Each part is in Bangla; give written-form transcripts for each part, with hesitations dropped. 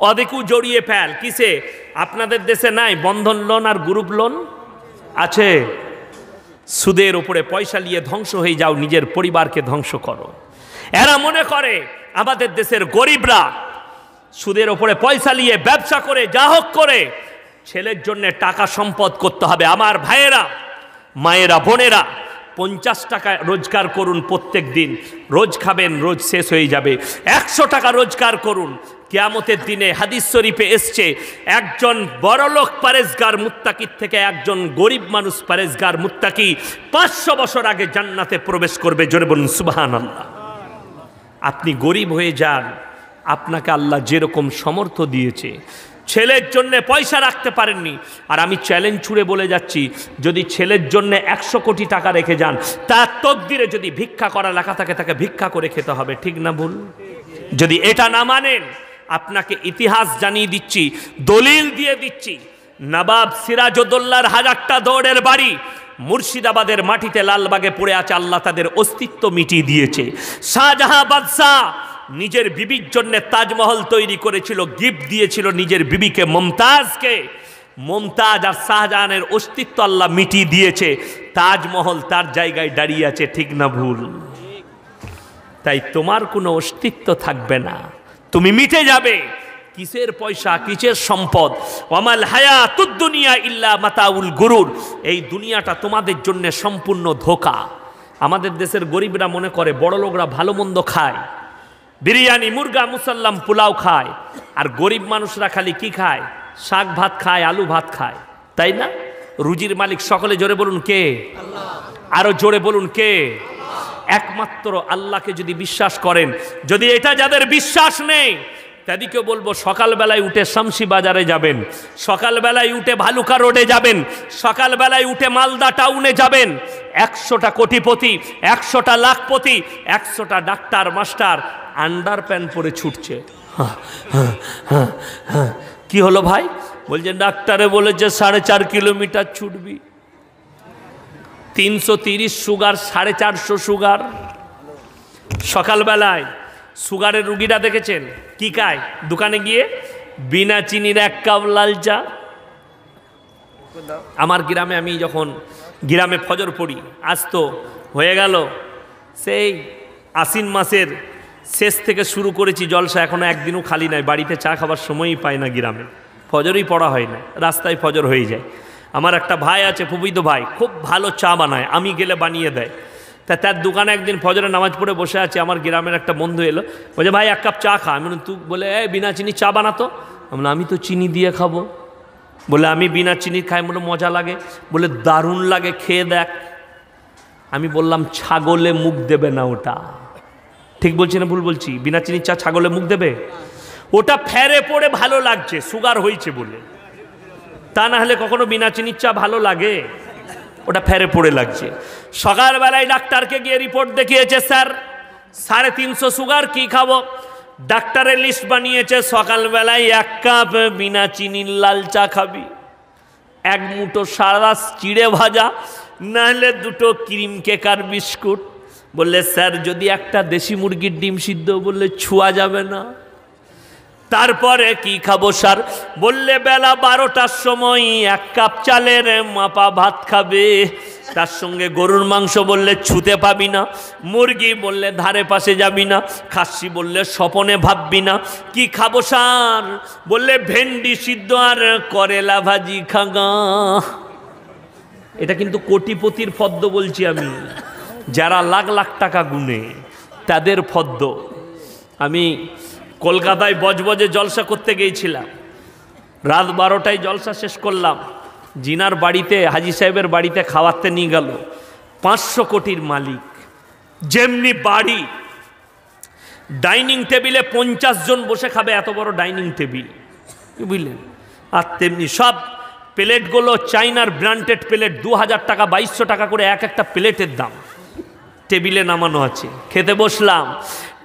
অদেকু জড়িয়ে ফেল কিসে? আপনাদের দেশে নাই বন্ধন লোন আর গ্রুপ লোন আছে? সুদের উপরে পয়সা নিয়ে ধ্বংস হয়ে যাও, নিজের পরিবারকে ধ্বংস করো। এরা মনে করে আমাদের দেশের গরিবরা সুদের উপরে পয়সা নিয়ে ব্যবসা করে যা হোক করে ছেলের জন্য টাকা সম্পদ করতে হবে। আমার ভাইয়েরা, মায়েরা, বোনেরা, 50 টাকা রোজগার করুন প্রত্যেক দিন, রোজ খাবেন, রোজ শেষ হয়ে যাবে। 100 টাকা রোজগার করুন, কিয়ামতের দিনে হাদিস শরীফে এসছে একজন বড়লোক পরেজগার মুত্তাকির থেকে একজন গরিব মানুষ পরেজগার মুত্তাকি 500 বছর আগে জান্নাতে প্রবেশ করবে। জোরে বলুন সুবহানাল্লাহ। আপনি গরিব হয়ে যান, আপনাকে আল্লাহ যেরকম সামর্থ্য দিয়েছে, ছেলের জন্য পয়সা রাখতে পারেননি, আর আমি চ্যালেঞ্জ ছুড়ে বলে যাচ্ছি, যদি ছেলের জন্য 100 কোটি টাকা রেখে যান, তার তকদিরে যদি ভিক্ষা করা লেখা থাকে তাকে ভিক্ষা করে খেতে হবে, ঠিক না ভুল? যদি এটা না মানেন, আপনাকে ইতিহাস জানিয়ে দিচ্ছি, দলিল দিয়ে দিচ্ছি, নবাব সিরাজউদ্দৌলার 1000টা দৌড়ের বাড়ি মুর্শিদাবাদের মাটিতে লালবাগে পড়ে আছে, আল্লাহ তাদের অস্তিত্ব মিটিয়ে দিয়েছে। শাহজাহাঁ বাদশাহ নিজের বিবির জন্য তাজমহল তৈরি করেছিল, গিফট দিয়েছিল নিজের বিবিকে মুমতাজকে। মুমতাজ আর শাহজাহানের অস্তিত্ব আল্লাহ মিটিয়ে দিয়েছে, তাজমহল তার জায়গায় দাঁড়িয়ে আছে, ঠিক না ভুল? তাই তোমার কোনো অস্তিত্ব থাকবে না, তুমি মিটে যাবে। কিসের পয়সা, কিসের সম্পদ? ওয়ামাল হায়াতুদ দুনিয়া ইল্লা মাতাউল গুরুর। এই দুনিয়াটা তোমাদের জন্য সম্পূর্ণ ধোঁকা। আমাদের দেশের গরিবরা মনে করে বড় লোকরা ভালো মন্দ খায়, বিরিয়ানি, মুরগা, মুসাল্লাম, পোলাও খায়, আর গরিব মানুষরা খালি কি খায়? শাক ভাত খায়, আলু ভাত খায়, তাই না? রুজির মালিক সকলে জোরে বলুন কে? আরো জোরে বলুন কে? একমাত্র আল্লাহকে যদি বিশ্বাস করেন, যদি এটা যাদের বিশ্বাস নেই, তাদেরকে বলবো সকালবেলায় উঠে শামসি বাজারে যাবেন, সকালবেলায় উঠে ভালুকা রোডে যাবেন, সকালবেলায় উঠে মালদা টাউনে যাবেন। 100টা কোটিপতি, 100টা লাখপতি, 100টা ডাক্তার মাস্টার আন্ডার প্যান্ট পরে ছুটছে। কি হলো ভাই? বলছে ডাক্তারে বলেছে 4.5 কিলোমিটার ছুটবি। 330 sugar, 450 sugar. সকালবেলায় সুগারের রুগীরা দেখেছেন কি খায়? দোকানে গিয়ে বিনা চিনির 1 কাপ লাল চা। আমার গ্রামে, আমি যখন গ্রামে ফজর পড়ি, আজ তো হয়ে গেল সেই আশ্বিন মাসের শেষ থেকে শুরু করেছি জলসা, এখনো একদিনও খালি নাই, বাড়িতে চা খাবার সময়ই পায় না গ্রামে, ফজরই পড়া হয় না, রাস্তায় ফজর হয়ে যায়। আমার একটা ভাই আছে, ফুফিতো ভাই, খুব ভালো চা বানায়, আমি গেলে বানিয়ে দেয়। তা তার দোকানে একদিন ফজরে নামাজ পড়ে বসে আছে, আমার গ্রামের একটা বন্ধু এলো, বলছে ভাই 1 কাপ চা খা। আমি বলি তুই, বলে বিনা চিনি চা বানাতো। আমি তো চিনি দিয়ে খাবো। বলে আমি বিনা চিনি খাই। বলে মজা লাগে? বলে দারুণ লাগে, খেয়ে দেখ। আমি বললাম ছাগলে মুখ দেবে না ওটা। ঠিক বলছি না ভুল বলছি? বিনা চিনির চা ছাগলে মুখ দেবে? ওটা ফেরে পড়ে ভালো লাগছে, সুগার হয়েছে বলে, তা না হলে কখনো বিনা চিনির চা ভালো লাগে? ওটা ফেরে পড়ে লাগছে। সকালবেলায় ডাক্তারকে গিয়ে রিপোর্ট দেখিয়েছে, স্যার 350 সুগার, কি খাবো? ডাক্তারের লিস্ট বানিয়েছে, সকালবেলায় 1 কাপ বিনা চিনির লাল চা খাবি, 1 মুঠো সাদা চিড়ে ভাজা, নাহলে 2টো ক্রিম কেক আর বিস্কুট। বললে স্যার যদি একটা দেশি মুরগির ডিম সিদ্ধ? বললে ছুঁয়া যাবে না। তারপরে কি খাবো স্যার? বললে বেলা 12টার সময় 1 কাপ চালের মাপা ভাত খাবে, তার সঙ্গে গরুর মাংস বললে ছুতে পাবি না, মুরগি বললে ধারে পাশে যাবি না, খাসি বললে স্বপনে ভাববি না। কি খাবো স্যার? বললে ভেন্ডি সিদ্ধ আর করেলা ভাজি খাগা। এটা কিন্তু কোটিপতির ফদ্দ বলছি আমি, যারা লাখ লাখ টাকা গুনে তাদের ফদ্দ। আমি কলকাতায় বজবজে জলসা করতে গিয়েছিলাম, রাত 12টায় জলসা শেষ করলাম। জিনার বাড়িতে, হাজি সাহেবের বাড়িতে খাওয়াতে নিয়ে গেল 500 কোটির মালিক। যেমনি বাড়ি, ডাইনিং টেবিলে 50 জন বসে খাবে, এত বড় ডাইনিং টেবিল, বুঝলেন? আর তেমনি সব প্লেটগুলো চাইনার ব্র্যান্ডেড প্লেট, 2000 টাকা 2200 টাকা করে একটা প্লেটের দাম। টেবিলে নামানো আছে, খেতে বসলাম।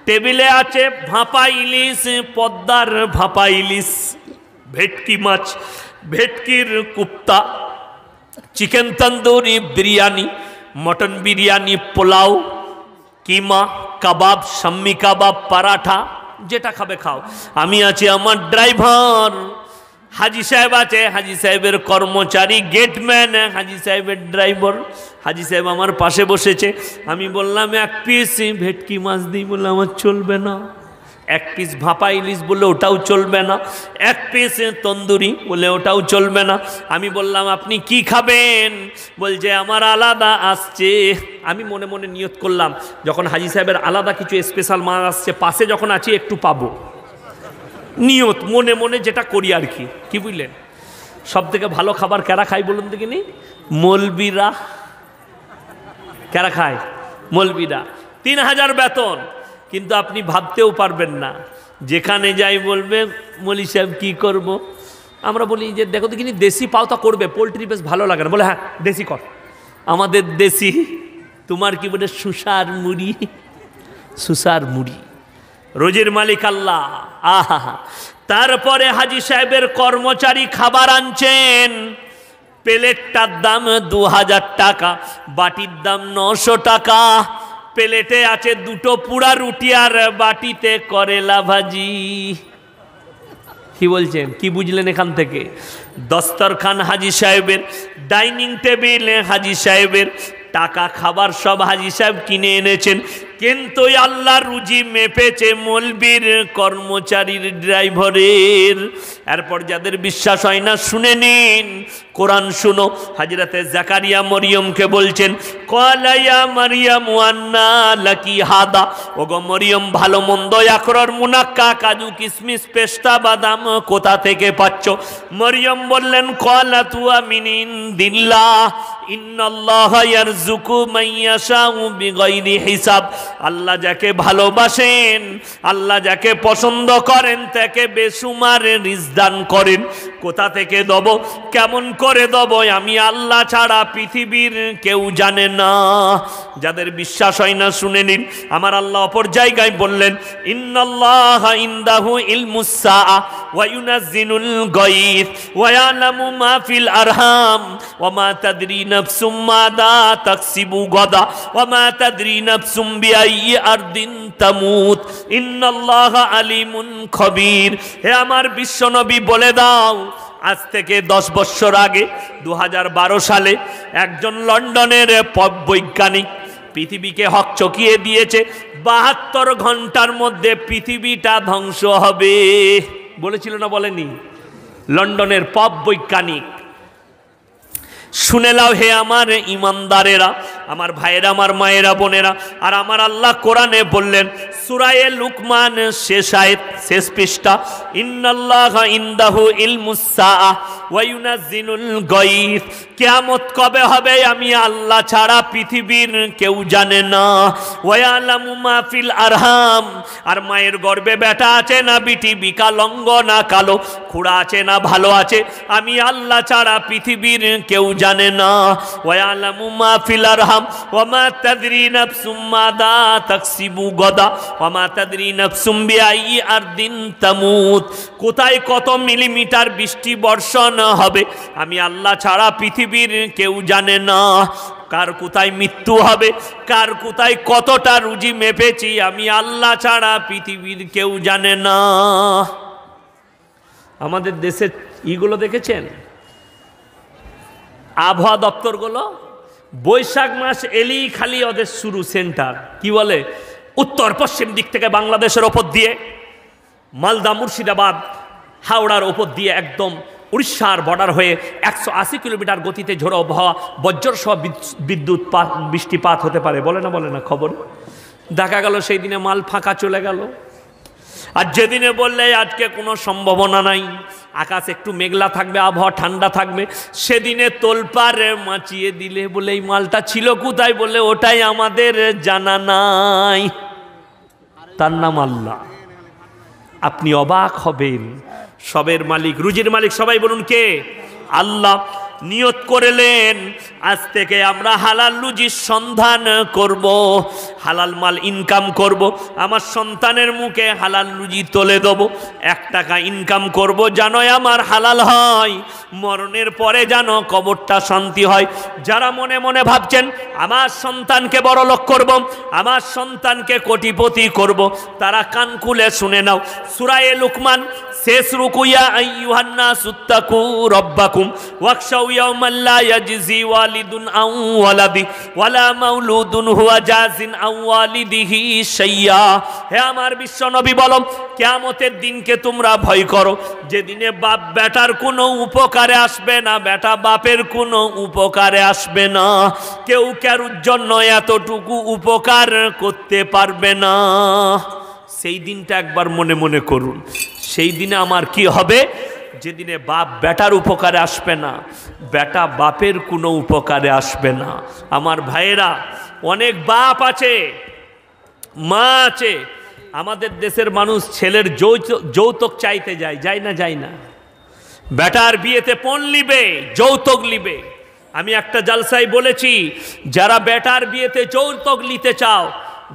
টেবিলে আছে ভাপা ইলিশ, পদ্মার ভাপা ইলিশ, ভেটকি মাছ, ভেটকির কুপ্তা, চিকেন তন্দুরি বিরিয়ানি, মটন বিরিয়ানি, পোলাও, কিমা, কাবাব, শাম্মি কাবাব, পরাঠা, যেটা খাবে খাও, আমি আছি, আমার ড্রাইভার, হাজি সাহেব আছে, হাজি সাহেবের কর্মচারী, গেটম্যান, হাজি সাহেবের ড্রাইভার, হাজি সাহেব আমার পাশে বসেছে। আমি বললাম 1 পিস ভেটকি মাছ দিই, বললাম আমার চলবে না। 1 পিস ভাপা ইলিশ, বললে ওটাও চলবে না। 1 পিস তন্দুরি, বলে ওটাও চলবে না। আমি বললাম আপনি কি খাবেন? বলছে আমার আলাদা আসছে। আমি মনে মনে নিয়ত করলাম, যখন হাজি সাহেবের আলাদা কিছু স্পেশাল মাছ আসছে, পাশে যখন আছি একটু পাবো, নিয়ত মনে মনে যেটা করি আর কি। কি বুঝলেন? সব থেকে ভালো খাবার কারা খায় বলুন দেখিনি? মৌলবীরা। কারা খায়? মৌলবীরা। 3000 বেতন, কিন্তু আপনি ভাবতেও পারবেন না, যেখানে যাই বলবে মৌলী সাহেব কী করব। আমরা বলি যে দেখো দেখিনি দেশি পাও তা করবে, পোলট্রি বেশ ভালো লাগে না, বলে হ্যাঁ দেশি কর। আমাদের দেশি, তোমার কি বলে সুসার মুড়ি, সুসার মুড়ি, রোজের মালিক আল্লাহ। আহা, তারপরে হাজি সাহেবের কর্মচারী খাবার আনছেন, প্লেটটার দাম 2000 টাকা, বাটির দাম 900 টাকা। প্লেটে আছে 2টো পুরা রুটি আর বাটিতে করেলা ভাজি। কি বলছেন? কি বুঝলেন এখান থেকে? দস্তরখান হাজি সাহেবের, ডাইনিং টেবিল হাজি সাহেবের, টাকা খাবার সব হাজি সাহেব কিনে এনেছেন, কিন্তু আল্লাহ রুজি মেপেছে মৌলবীর কর্মচারীর, ড্রাইভারের। এরপর যাদের বিশ্বাস হয় না শুনে নিন, কোরআন শুনো। হযরতে জাকারিয়া মরিয়মকে বলছেন, ক্বালা ইয়া মারইয়াম আন্না লাকি হাদা, ওগো মরিয়ম ভালো মন্দ আকরার মুনাক্কা কাজু কিশমিশ পেস্তা বাদাম কোথা থেকে পাচ্ছ? মরিয়ম বললেন, ক্বালাতু মিন ইনদিল্লাহ ইন্নাল্লাহা ইয়ারযুকু মান ইয়াশাউ বিগাইরি হিসাব। আল্লাহ যাকে ভালোবাসেন, আল্লাহ যাকে পছন্দ করেন, তাকে বেসুমার রিজক দান করেন। কোথা থেকে দেব, কেমন করে দেব, আমি আল্লাহ ছাড়া পৃথিবীর কেউ জানে না। যাদের বিশ্বাস হয় না শুনে নিন, আমার আল্লাহ অপর জায়গায় বললেন, ইন্নাল্লাহা ইনদাহু ইলমুস সাআ ওয়া ইউনাজ্জিলুল গায়থ ওয়া ইয়ালামু মা ফিল আরহাম ওয়া মা তাদরি নাফসুম মাযা তাকসিবু গাদা ওয়া মা তাদরি নাফসুম বিআইয়ি আরদিন তামুত ইন্নাল্লাহা আলিমুন খবীর। হে আমার বিশ্বনবী বলে দাও, আজ থেকে 10 বছর আগে 2012 সালে একজন লন্ডনের বৈজ্ঞানিক পৃথিবীকে হকচকিয়ে দিয়েছে, 72 ঘন্টার মধ্যে পৃথিবীটা ধ্বংস হবে। বলেছিল না বলেনি? লন্ডনের পপ বৈজ্ঞানিক। শুনে নাও হে আমার ইমানদারেরা, আমার ভাইয়েরা, আমার মায়েরা, বোনেরা। আর আমার আল্লাহ কোরআনে বললেন, সূরা লুকমান শেষ আয়াত, শেষ পৃষ্ঠা, ইন্নাল্লাহা ইনদাহু ইলমুস সাআ ওয়া ইউনাজ্জিলুল গায়থ। কিয়ামত কবে হবে আমি আল্লাহ ছাড়া পৃথিবীর কেউ জানে না। ওয়া ইয়ালামু মা ফিল আরহাম, আর মায়ের গর্ভে বেটা আছে না বিটি, বিকলাঙ্গ না কালো, খুড়া আছে না ভালো আছে, আমি আল্লাহ ছাড়া পৃথিবীর কেউ জানে না। ওয়া ইয়ালামু মা ফিল আরহাম ওয়া মা তাদরি নাফসুম মাযা তাকসিবু গাদা ওয়া মা তাদরি নাফসুম বিআইয়ি আরদিন তামুত। কোথায় কত মিলিমিটার বৃষ্টি বর্ষণ হবে আমি আল্লাহ ছাড়া পৃথিবীর কেউ জানে না। কার কোথায় মৃত্যু হবে, কার কোথায় কতটা রুজি মেপেছি আমি আল্লাহ ছাড়া পৃথিবীর কেউ জানে না। আমাদের দেশের ইগুলো দেখেছেন, আবহাওয়া দপ্তরগুলো, বৈশাখ মাস এলেই খালি ওদের শুরু সেন্টার। কি বলে? উত্তর পশ্চিম দিক থেকে বাংলাদেশের ওপর দিয়ে, মালদা, মুর্শিদাবাদ, হাওড়ার ওপর দিয়ে একদম উড়িষ্যার বর্ডার হয়ে 180 কিলোমিটার গতিতে ঝোড়ো আবহাওয়া, বজ্রসহ বিদ্যুৎ বৃষ্টিপাত হতে পারে। বলে না খবর? দেখা গেল সেই দিনে মাল ফাঁকা চলে গেল। আর যেদিনে বললে আজকে কোনো সম্ভাবনা নাই, আকাশ একটু মেঘলা থাকবে, আবহাওয়া ঠান্ডা থাকবে, সেদিনে তোলপাড়ে মাচিয়ে দিলে বলে এই মালটা ছিল কোথায়, বলে ওটাই আমাদের জানা নাই। তার নাম আল্লাহ। আপনি অবাক হবেন, সবের মালিক, রুজির মালিক সবাই বলুন কে? আল্লাহ। নিয়ত করলেন আজ থেকে আমরা হালাল রুজির সন্ধান করব, হালাল মাল ইনকাম করব, আমার সন্তানের মুখে হালাল রুজি তুলে দেব, 1 টাকা ইনকাম করব, জানোই আমার হালাল হয়। মরণের পরে যেন কবরটা শান্তি হয়। যারা মনে মনে ভাবছেন আমার সন্তানকে বড়লোক করব, আমার সন্তানকে কোটিপতি করব, তারা কান খুলে শুনে নাও সূরা লুকমান শেষ রুকু, ইয়া আইয়ুহান নাসু তাকু রাব্বাকুম ওয়াখশাউ ইয়াওমান লা ইয়াজজি ওয়ালিদুন আন ওয়ালাদি ওয়ালা মাউলুদুন হুয়া জাযিন আন ওয়ালিদিহি শাইয়্যা। হে আমার বিশ্বনবী বলো, কিয়ামতের দিনকে তোমরা ভয় করো, যেদিনে বাপ বেটার কোনো উপকারে আসবে না, বেটা বাপের কোনো উপকারে আসবে না, কেউ কারুর জন্য এতটুকু উপকার করতে পারবে না। সেই দিনটা একবার মনে মনে করুন। সেই দিনে আমার কি হবে? যেদিনে বাপ বেটার উপকারে আসবে না, বেটা বাপের কোনো উপকারে আসবে না। আমার ভাইয়েরা, অনেক বাপ আছে, মা আছে, আমাদের দেশের মানুষ ছেলের যৌতুক চাইতে যায়, যায় না? যায় না? বেটার বিয়েতে পণ লিবে, যৌতুক লিবে। আমি একটা জালসায় বলেছি, যারা বেটার বিয়েতে যৌতুক নিতে চাও,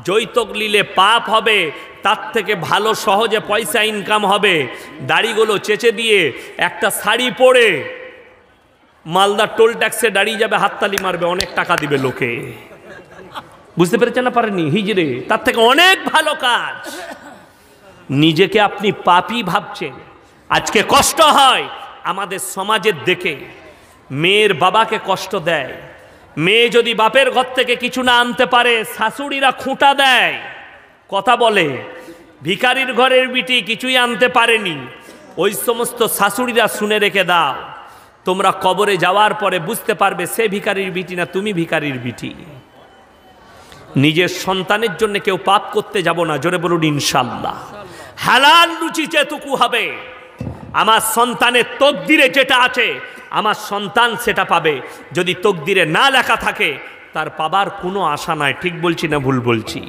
যৌতুক নিলে পাপ হবে, তার থেকে ভালো সহজে পয়সা ইনকাম হবে। দাড়িগুলো চেঁচে দিয়ে একটা শাড়ি পরে মালদার টোল ট্যাক্সে দাঁড়িয়ে যাবে, হাততালি মারবে, অনেক টাকা দিবে লোকে। বুঝতে পেরেছেন না? পারেনি? হিজড়ে তার থেকে অনেক ভালো কাজ। নিজেকে আপনি পাপী ভাবছেন। আজকে কষ্ট হয় আমাদের সমাজের দেখে, মেয়ের বাবাকে কষ্ট দেয়। মেয়ে যদি বাপের ঘর থেকে কিছু না আনতে পারে, শাশুড়িরা খুঁটা দেয়, কথা বলে ভিখারির ঘরের বিটি কিছুই আনতে পারেনি। ওই সমস্ত শাশুড়িরা শুনে রেখে দাও, তোমরা কবরে যাওয়ার পরে বুঝতে পারবে সে ভিখারির বিটি না তুমি ভিখারির বিটি। নিজের সন্তানের জন্য কেউ পাপ করতে যাব না, জোরে বলুন ইনশাআল্লাহ। হালাল রুচি যেটুকু হবে, আমার সন্তানের তকদিরে যেটা আছে আমার সন্তান সেটা পাবে। যদি তকদিরে না লেখা থাকে তার পাবার কোনো আশা নাই। ঠিক বলছি না ভুল বলছি?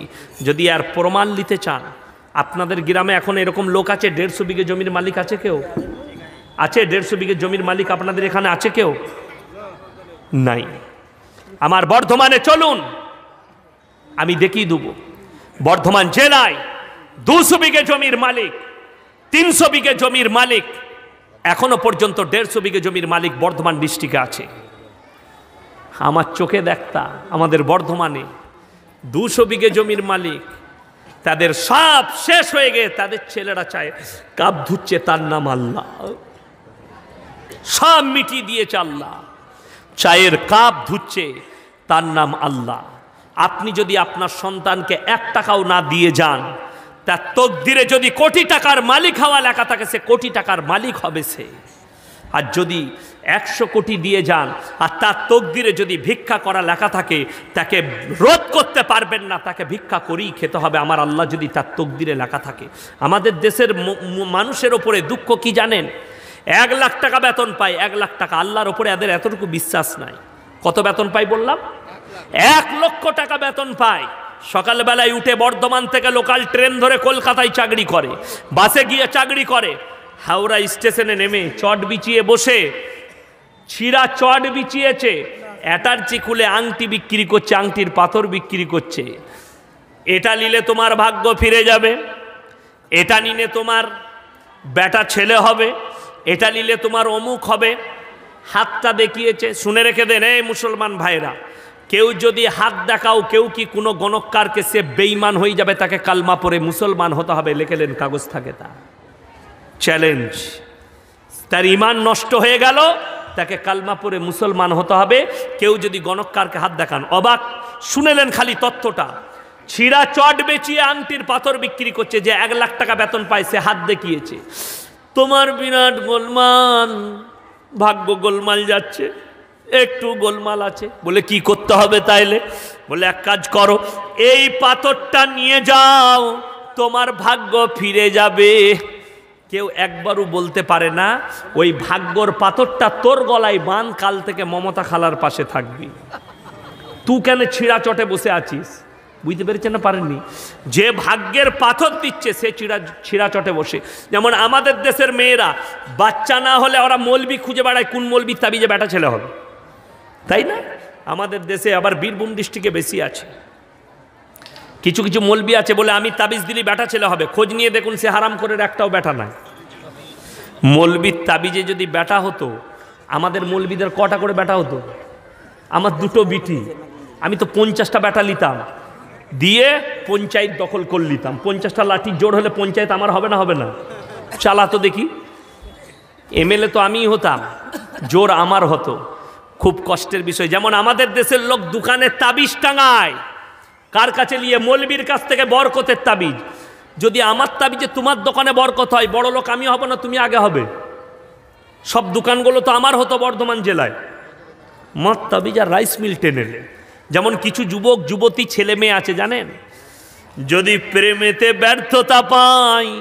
যদি আর প্রমাণ নিতে চান, আপনাদের গ্রামে এখন এরকম লোক আছে 150 বিঘে জমির মালিক আছে কেউ? আছে 150 বিঘে জমির মালিক আপনাদের এখানে আছে কেউ? নাই। আমার বর্ধমানে চলুন, আমি দেখিয়ে দেব। বর্ধমান জেলায় 200 বিঘে জমির মালিক, 300 বিঘে জমির মালিক, এখনো পর্যন্ত 150 বিঘে জমির মালিক বর্ধমান ডিস্ট্রিক্টে আছে। আমার চোখে দেখতা আমাদের বর্ধমানে 200 বিঘে জমির মালিক, তাদের সব শেষ হয়ে গিয়ে তাদের ছেলেরা চায় কাপ ধুচ্ছে, তার নাম আল্লাহ। সব মিটিয়ে দিয়েছে আল্লাহ, চায়ের কাপ ধুচ্ছে, তার নাম আল্লাহ। আপনি যদি আপনার সন্তানকে 1 টাকাও না দিয়ে যান, তার তকদিরে যদি কোটি টাকার মালিক হওয়া লেখা থাকে, সে কোটি টাকার মালিক হবে সে। আর যদি 100 কোটি দিয়ে যান আর তার তকদিরে যদি ভিক্ষা করা লেখা থাকে, তাকে রোধ করতে পারবেন না, তাকে ভিক্ষা করেই খেতে হবে আমার আল্লাহ যদি তার তকদিরে লেখা থাকে। আমাদের দেশের মানুষের ওপরে দুঃখ কি জানেন? 1 লাখ টাকা বেতন পায়, 1 লাখ টাকা। আল্লাহর ওপরে এদের এতটুকু বিশ্বাস নাই। কত বেতন পাই বললাম? 1 লক্ষ টাকা বেতন পায়। সকালবেলায় উঠে বর্ধমান থেকে লোকাল ট্রেন ধরে কলকাতায় চাকরি করে, বাসে গিয়ে চাকরি করে, হাওড়া স্টেশনে নেমে চট বিছিয়ে বসে, ছিঁড়া চট বিছিয়েছে, অ্যাটার্চি খুলে আংটি বিক্রি করছে, আংটির পাথর বিক্রি করছে। এটা নিলে তোমার ভাগ্য ফিরে যাবে, এটা নিলে তোমার বেটা ছেলে হবে, এটা নিলে তোমার অমুক হবে। হাতটা দেখিয়েছে। শুনে রেখে দেন এই মুসলমান ভাইরা, কেউ যদি হাত দেখাও, কেউ কি কোনো গণককারকে সে বেঈমান হয়ে যাবে, তাকে কালমা পড়ে মুসলমান হতে হবে, লেখেলেন কাগজ থাকে তা চ্যালেঞ্জ। তার ইমান নষ্ট হয়ে গেল, তাকে কালমা পড়ে মুসলমান হতে হবে। কেউ যদি গণককারকে হাত দেখান, অবাক শুনেলেন খালি তথ্যটা। ছিঁড়া চট বেচিয়ে আংটির পাথর বিক্রি করছে, যে 1 লাখ টাকা বেতন পায়, সে হাত দেখিয়েছে। তোমার বিরাট গোলমাল, ভাগ্য গোলমাল যাচ্ছে, একটু গোলমাল আছে। বলে কি করতে হবে তাইলে? বলে এক কাজ করো, এই পাথরটা নিয়ে যাও, তোমার ভাগ্য ফিরে যাবে। কেউ একবারও বলতে পারে না ওই ভাগ্যর পাথরটা তোর গলায় বান, কাল থেকে মমতা খালার পাশে থাকবি। তুই কেন ছিঁড়া চটে বসে আছিস? বুঝতে পেরেছেন না? পারেননি? যে ভাগ্যের পাথর দিচ্ছে সে ছিঁড়া চটে বসে। যেমন আমাদের দেশের মেয়েরা বাচ্চা না হলে ওরা মৌলবি খুঁজে বেড়ায়, কোন মৌলবির তাবিজে বেটা ছেলে হবে, তাই না? আমাদের দেশে আবার বীরভূম ডিস্ট্রিক্টে বেশি আছে। কিছু কিছু মৌলবি আছে বলে আমি তাবিজ দিলি বেটা ছেলে হবে, খোঁজ নিয়ে দেখুন সে হারাম করে একটাও বেটা নাই। মৌলবির তাবিজে যদি বেটা হতো আমাদের মৌলবীদের কটা করে বেটা হতো? আমার দুটো বিটি, আমি তো 50টা বেটা নিতাম, দিয়ে পঞ্চায়েত দখল করে নিতাম। 50টা লাঠির জোর হলে পঞ্চায়েত আমার হবে না? হবে না? চালাতো দেখি। এমএলএ তো আমিই হতাম, জোর আমার হতো। খুব কষ্টের বিষয়। যেমন আমাদের দেশের লোক দোকানে তাবিজ টাঙায়, কার কাছে নিয়ে? মৌলবীর কাছ থেকে বরকতের তাবিজ। যদি আমার তাবিজে তোমার দোকানে বরকত হয়, বড় লোক আমি হব না তুমি আগে হবে? সব দোকানগুলো তো আমার হতো বর্ধমান জেলায়। মদ তাবিজ আর রাইস মিল টেনে নেয়। যেমন কিছু যুবক যুবতী ছেলে মেয়ে আছে জানেন, যদি প্রেমেতে ব্যর্থতা পায়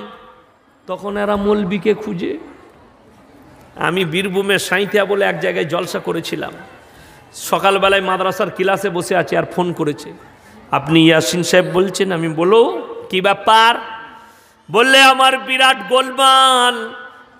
তখন এরা মৌলবীকে খুঁজে। আমি বীরভূমের সাঁইথিয়া বলে এক জায়গায় জলসা করেছিলাম। সকালবেলায় মাদ্রাসার ক্লাসে বসে আছে, আর ফোন করেছে, আপনি ইয়াসিন সাহেব বলছেন? আমি বলো কি ব্যাপার? বললে আমার বিরাট গোলমাল,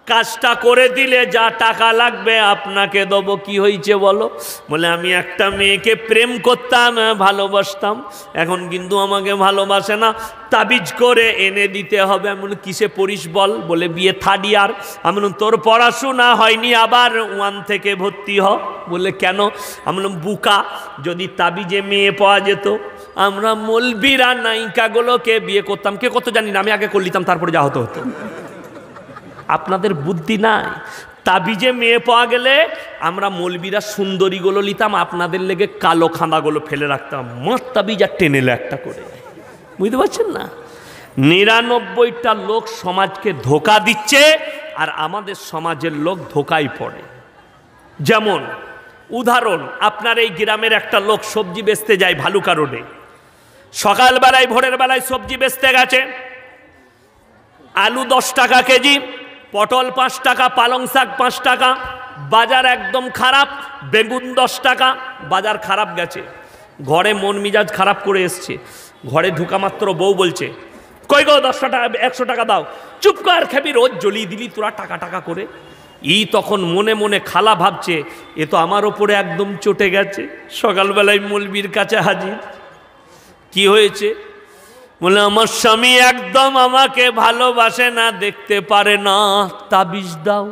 কাজটা করে দিলে যা টাকা লাগবে আপনাকে দেবো। কি হয়েছে বলো? বলে আমি একটা মেয়েকে প্রেম করতাম, ভালোবাসতাম, এখন কিন্তু আমাকে ভালোবাসে না, তাবিজ করে এনে দিতে হবে। আমি বলি কিসে পড়িস বল? বলে বিয়ে 3rd ইয়ার। আমি বললাম তোর পড়াশোনা হয়নি, আবার 1 থেকে ভর্তি হ। বলে কেন? আমি বললাম বুকা, যদি তাবিজে মেয়ে পাওয়া যেত আমরা মৌলবীরা নায়িকাগুলোকে বিয়ে করতাম। কে কত জানি না, আমি আগে করে নিতাম, তারপরে যা হতো হতো। আপনাদের বুদ্ধি নাই। তাবিজে মেয়ে পাওয়া গেলে আমরা মৌলবীরা সুন্দরীগুলো নিতাম, আপনাদের লেগে কালো খাঁদাগুলো ফেলে রাখতাম। মদ তাবিজ আর টেনেলে একটা করে। বুঝতে পারছেন না? 99টা লোক সমাজকে ধোকা দিচ্ছে, আর আমাদের সমাজের লোক ধোকায় পড়ে। যেমন উদাহরণ, আপনার এই গ্রামের একটা লোক সবজি বেচতে যায় ভালুকা রোডে। সকালবেলায় ভোরের বেলায় সবজি বেচতে গেছে। আলু 10 টাকা কেজি, পটল 5 টাকা, পালং শাক 5 টাকা। বাজার একদম খারাপ, বেগুন 10 টাকা। বাজার খারাপ গেছে, ঘরে মন মিজাজ খারাপ করে এসছে। ঘরে ঢুকা মাত্র বউ বলছে, কই গো 10 টাকা 100 টাকা দাও। চুপ কর, খেবি রোজ জ্বলিয়ে দিলি তোরা টাকা টাকা করে। তখন মনে মনে খালা ভাবছে, এ তো আমার ওপরে একদম চটে গেছে। সকালবেলায় মৌলবীর কাছে হাজির। কি হয়েছে? বলে আমার স্বামী একদম আমাকে ভালোবাসে না, দেখতে পারে না, তাবিজ দাও।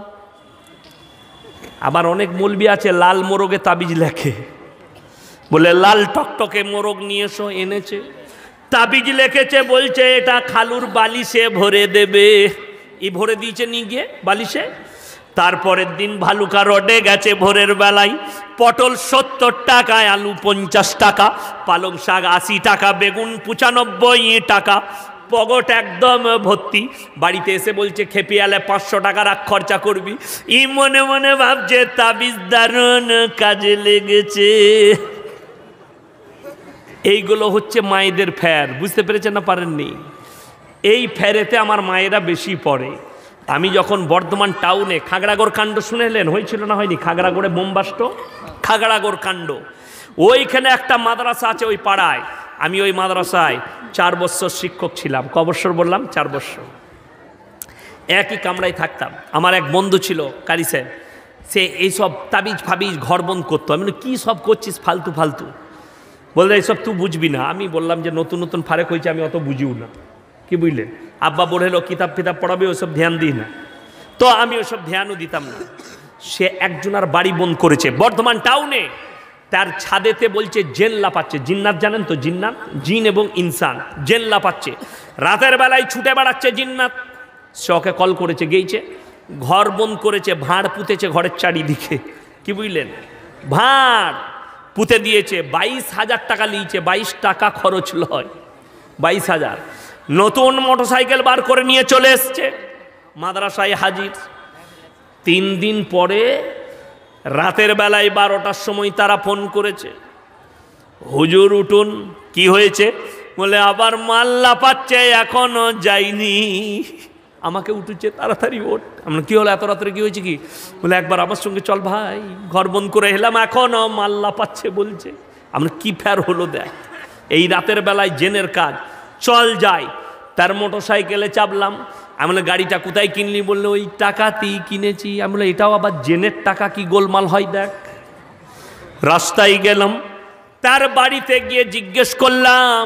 আবার অনেক মৌলবী আছে লাল মোরগে তাবিজ লেখে, বলে লাল টকটকে মোরগ নিয়ে এসো, এনেছে, তাবিজ লিখেছে, বলছে এটা খালুর বালিশে ভরে দেবে। ভরে দিয়েছে নিয়ে গিয়ে বালিশে। তারপরের দিন ভালুকা রোডে গেছে ভোরের বেলায়, পটল 70 টাকায়, আলু 50 টাকা, পালং শাক 80 টাকা, বেগুন 95 টাকা, পগট একদম ভর্তি। বাড়িতে এসে বলছে খেপিয়ালে 500 টাকা রাখ, খরচা করবি। মনে মনে ভাবছে তাবিজ দারুণ কাজে লেগেছে। এইগুলো হচ্ছে মায়েদের ফ্যার। বুঝতে পেরেছেন না পারেননি? এই ফ্যারেতে আমার মায়েরা বেশি পড়ে। আমি যখন বর্ধমান টাউনে খাগড়াগড় কাণ্ড শুনেলেন, হয়েছিল না হয়নি? খাগড়াগড়ে বোমবাস্ট, খাগড়াগড় কাণ্ড। ওইখানে একটা মাদ্রাসা আছে ওই পাড়ায়। আমি ওই মাদ্রাসায় 4 বছর শিক্ষক ছিলাম। ক বছর বললাম? 4 বছর। একই কামরায় থাকতাম। আমার এক বন্ধু ছিল কারি সাহেব, সে এইসব তাবিজ ফাবিজ ঘর বন্ধ করতো। আমি বলি কী সব করছিস ফালতু ফালতু? বললে এইসব তুই বুঝবি না। আমি বললাম যে নতুন নতুন ফারেক হয়েছে, আমি অত বুঝিও না। কি বুঝলেন? আব্বা বলেলো কিতাব ফিতাব পড়াবে, ওইসব ধ্যান দিই না। তো আমি ওইসব ধ্যানও দিতাম না। সে একজনার বাড়ি বন্ধ করেছে বর্ধমান টাউনে। তার ছাদেতে বলছে জেন লাফাচ্ছে। জিন্নাত জানেন তো? জিন্নাত, জিন এবং ইনসান, জেন লাফাচ্ছে। রাতের বেলায় ছুটে বেড়াচ্ছে জিন্নাত। সে ওকে কল করেছে, গেইছে, ঘর বন্ধ করেছে, ভাঁড় পুঁতেছে ঘরের চারিদিকে। কি বুঝলেন? ভাঁড় পুঁতে দিয়েছে। 22,000 টাকা নিয়েছে। 22 টাকা খরচ লয়, 22,000। নতুন মোটরসাইকেল বার করে নিয়ে চলে এসছে, মাদ্রাসায় হাজির। 3 দিন পরে রাতের বেলায় 12টার সময় তারা ফোন করেছে, হুজুর উঠুন। কি হয়েছে? বলে আবার মাল লাফাচ্ছে, এখনো যায়নি। আমাকে উঠেছে, তাড়াতাড়ি ওঠ। আমরা কি হলো এত রাত্রে, কি হয়েছে? কি বলে একবার আমার সঙ্গে চল ভাই, ঘর বন্ধ করে এলাম, এখনো মাল লাফাচ্ছে বলছে। আমরা কি ফের হলো দেখ, এই রাতের বেলায় জেনের কাজ। চল যাই। তার মোটরসাইকেলে চাপলাম। আমি বলে গাড়িটা কোথায় কিনলি? বললো ওই টাকাতেই কিনেছি। আমি বলে এটাও আবার জেনের টাকা, কি গোলমাল হয় দেখ। রাস্তায় গেলাম, তার বাড়িতে গিয়ে জিজ্ঞেস করলাম,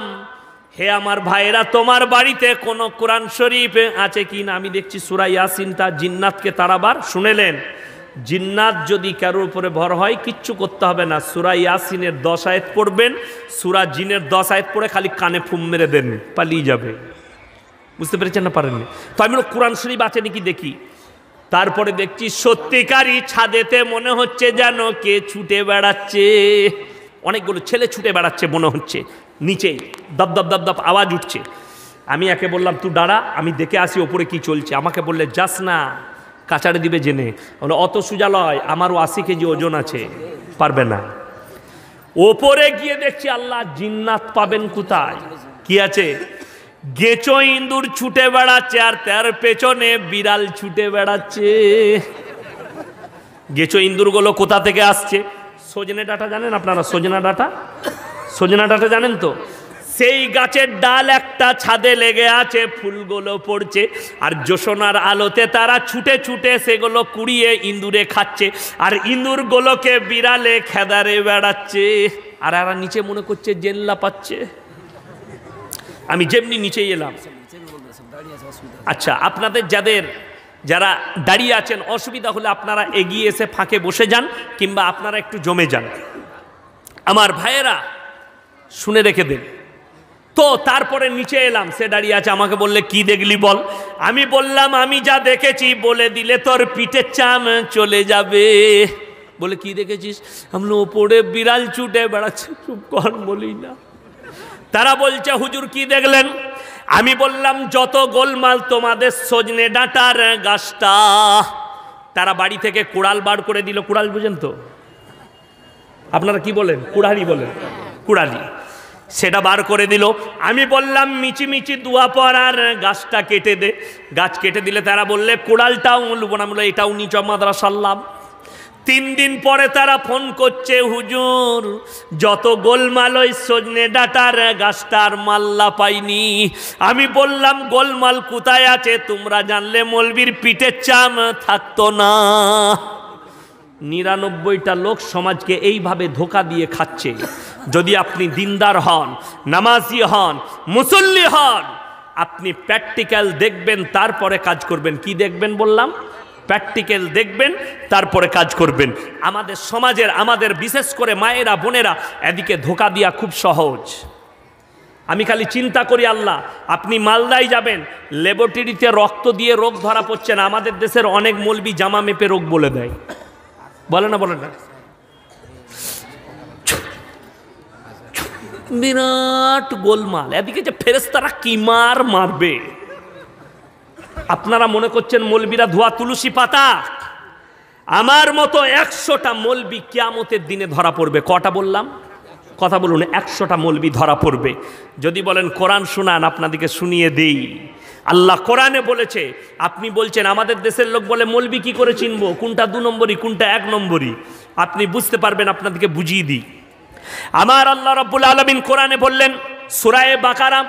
হে আমার ভাইরা, তোমার বাড়িতে কোনো কোরআন শরীফ আছে কি না? আমি দেখছি সূরা ইয়াসিন, তার জিন্নাতকে তারাবার শুনেলেন। জিন্নাত যদি কারোর উপরে ভর হয় কিচ্ছু করতে হবে না, সূরা ইয়াসিনের 10 আয়াত পড়বেন, সূরা জিনের 10 আয়াত পড়ে খালি কানে ফুম মেরে দেন, পালিয়ে যাবে। বুঝতে পেরেছেন না পারেননি? তো আমি কোরআন শরীফ আছে নাকি দেখি, তারপরে দেখছি সত্যিকারই ছাদেতে মনে হচ্ছে যেন কে ছুটে বেড়াচ্ছে, অনেকগুলো ছেলে ছুটে বেড়াচ্ছে মনে হচ্ছে, নিচেই দপ দপ দপ দপ আওয়াজ উঠছে। আমি একে বললাম তুই দাঁড়া, আমি দেখে আসি ওপরে কি চলছে। আমাকে বললে যাস না, কাচাড়ে দিবে জেনে। অত সোজা লয়, আমারও 80 কেজি ওজন আছে, পারবে না। ওপরে গিয়ে দেখছি আল্লাহ, জিন্নাত পাবেন কোথায়? কি আছে? গেচো ইঁদুর ছুটে বেড়াচ্ছে আর তার পেছনে বিড়াল ছুটে বেড়াচ্ছে। গেচো ইঁদুরগুলো কোথা থেকে আসছে? সজনে ডাঁটা জানেন আপনারা? সজনা ডাঁটা জানেন তো? সেই গাছের ডাল একটা ছাদে লেগে আছে, ফুলগুলো পড়ছে আর জোসনার আলোতে তারা ছুটে ছুটে সেগুলো কুড়িয়ে ইঁদুরে খাচ্ছে, আর ইঁদুরগুলোকে বিড়ালে খেদারে বেড়াচ্ছে, আর এরা নিচে মনে করছে জেল্লা পাচ্ছে। আমি যেমনি নিচে এলাম, আচ্ছা আপনাদের যারা দাঁড়িয়ে আছেন অসুবিধা হলে আপনারা এগিয়ে এসে ফাঁকে বসে যান, কিংবা আপনারা একটু জমে যান। আমার ভাইয়েরা শুনে রেখে দেন। তো তারপরে নিচে এলাম, সে দাঁড়িয়ে আছে, আমাকে বললে কি দেখলি বল। আমি বললাম আমি যা দেখেছি বলে দিলে তোর পিঠের চাম চলে যাবে। বলে কি দেখেছিস? আমরা ওপরে বিড়াল ছুটে বেড়াচ্ছে। চুপ কর, বলি না। তারা বলছে হুজুর কি দেখলেন? আমি বললাম যত গোলমাল তোমাদের সজনে ডাঁটার গাছটা। তারা বাড়ি থেকে কুড়াল বার করে দিল। কুড়াল বুঝেন তো আপনারা? কি বলেন? কুড়ালি বলেন, কুড়ালি। সেটা বার করে দিল। আমি বললাম মিচিমিচি দুয়া পড়ার গাছটা কেটে দে। গাছ কেটে দিলে তারা বললে কুড়ালটাও লুবো না। বলে এটাও নিচ মাদ্রাসাল্লাম। 3 দিন পরে তারা ফোন করছে, হুজুর যত গোলমাল ওই সজনে ডাঁটার গাছটার মাল্লা পাইনি। আমি বললাম গোলমাল কোথায় আছে? তোমরা জানলে মৌলবীর পিঠের চাম থাকতো না। 99টা লোক সমাজকে এইভাবে ধোকা দিয়ে খাচ্ছে। যদি আপনি দিনদার হন, নামাজি হন, মুসল্লি হন, আপনি প্র্যাকটিক্যাল দেখবেন তারপরে কাজ করবেন। কি দেখবেন বললাম? প্র্যাকটিক্যাল দেখবেন তারপরে কাজ করবেন। আমাদের সমাজের, আমাদের বিশেষ করে মায়েরা বোনেরা, এদিকে ধোকা দিয়া খুব সহজ। আমি খালি চিন্তা করি আল্লাহ, আপনি মালদায় যাবেন, ল্যাবরেটরিতে রক্ত দিয়ে রোগ ধরা পড়ছে না। আমাদের দেশের অনেক মৌলবি জামা মেপে রোগ বলে দেয়, বলে না? বলে না? বিরাট গোলমাল। এদিকে যে ফেরেশতারা কি মারবে। আপনারা মনে করছেন মৌলবীরা ধোয়া তুলসী পাতা? আমার মতো 100টা মৌলবি কিয়ামতের দিনে ধরা পড়বে। কটা বললাম? কথা বলুন। 100টা মৌলবি ধরা পড়বে। যদি বলেন কোরআন শোনান, আপনাদেরকে শুনিয়ে দেই। আল্লাহ কোরআনে বলেছে। আপনি বলছেন আমাদের দেশের লোক বলে মৌলবি কি করে চিনবো, কোনটা 2 নম্বরই কোনটা 1 নম্বরই? আপনি বুঝতে পারবেন, আপনাদেরকে বুঝিয়ে দিই। আমার আল্লাহ রাব্বুল আলামিন কোরআনে বললেন, সূরা বাকারা,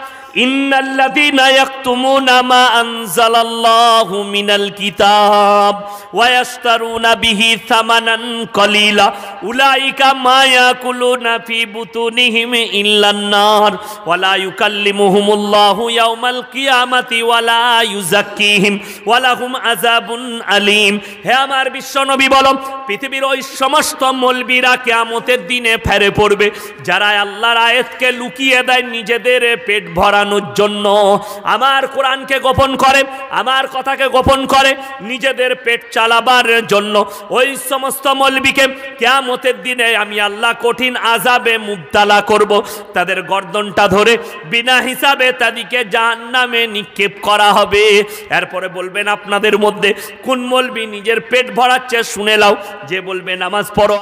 ইন্নাল্লাযীনা ইয়াকতুমুনা মা আনজালাল্লাহু মিনাল কিতাব ওয়া ইয়াশতারুনা বিহি সামানান কলিলা উলাইকা মা ইয়াকুলুনা ফি বুতুনিহিম ইল্লান নার ওয়া লা ইউকাল্লিমুহুমুল্লাহু ইয়াওমাল কিয়ামাতি ওয়া লা ইউযাক্কিহিম ওয়া লাহুম আযাবুন আলীম। হে আমার বিশ্বনবী বলো, পৃথিবীর ওই সমস্ত মৌলবীরা কিয়ামতের দিনে ফেরে পড়বে যারা আল্লাহর আয়াতকে লুকিয়ে দেয় নিজেদের পেট ভরা জন্য, আমার কোরআনকে গোপন করে, আমার কথাকে গোপন করে নিজেদের পেট চালাবার জন্য। ওই সমস্ত মৌলবীকে কিয়ামতের দিনে আমি আল্লাহ কঠিন আযাবে মুবতালা করব। তাদের গর্দনটা ধরে বিনা হিসাবে তাদেরকে জাহান্নামে নিক্ষেপ করা হবে। এরপরে বলবেন আপনাদের মধ্যে কোন মৌলবী নিজের পেট ভরাচ্ছে শুনে লাও। যে বলবে নামাজ পড়ো